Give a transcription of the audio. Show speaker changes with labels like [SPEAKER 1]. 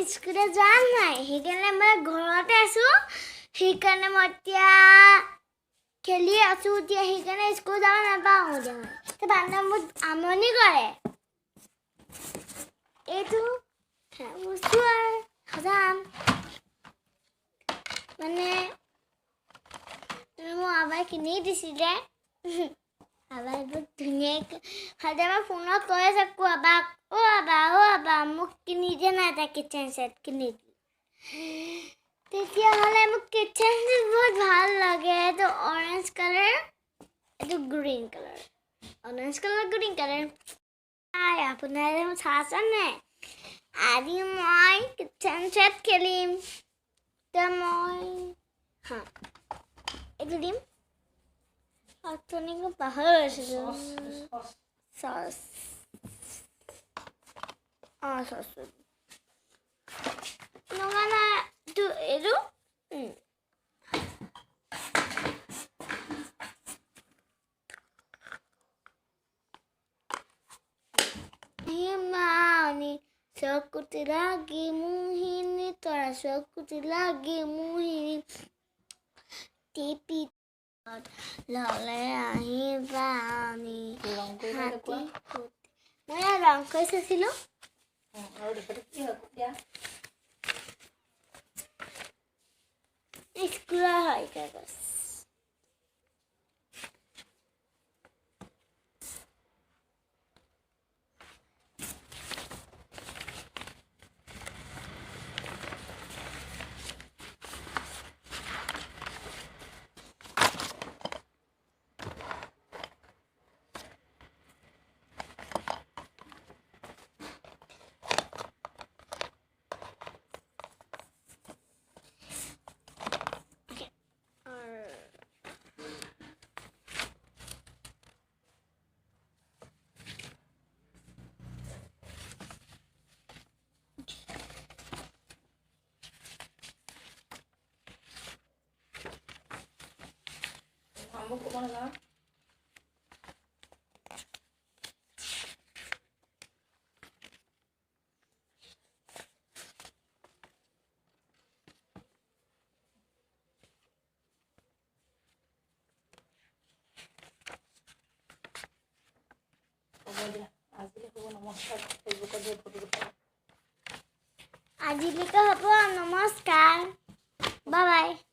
[SPEAKER 1] স্কুলে যোৱা নাই সেইকাৰণে মই ঘৰতে আছো সেইকাৰণে মই এতিয়া খেলি আছো এতিয়া সেইকাৰণে স্কুল যাব নাপাওঁ এতিয়া বান্দৰ মোক আমনি কৰে এইটো বস্তু আৰু সজাম মানে তুমি মোক আবাই কিনি দিছিলে আবাই বহুত ধুনীয়াকৈ সদায় মই ফোনত কৈ থাকোঁ আবাক আবা মোক কিনি দিয়া না এটা কিচেন ছেট কিনি দি তেতিয়াহ'লে মোক কিচেন ছেট বহুত ভাল লাগে এইটো অৰেঞ্জ কালাৰ এইটো green colour orange colour green colour আপোনালোকে মোক চাইছেনে আজি মই কিচেন ছেট খেলিম এতিয়া মই এইটো দিম অথনিক পাহৰি গৈছিলোঁ চচ চচ নগানা এইটো মানি চকুতি লাগি মোহিনী তৰা চকুতি লাগি মোহিনী টিপি ললে আহিবানি মই ৰং কৰি চাইছিলোঁ স্কুলৰ হয় কাগজ আজিলৈকে হ'ব নমস্কাৰ বাই বাই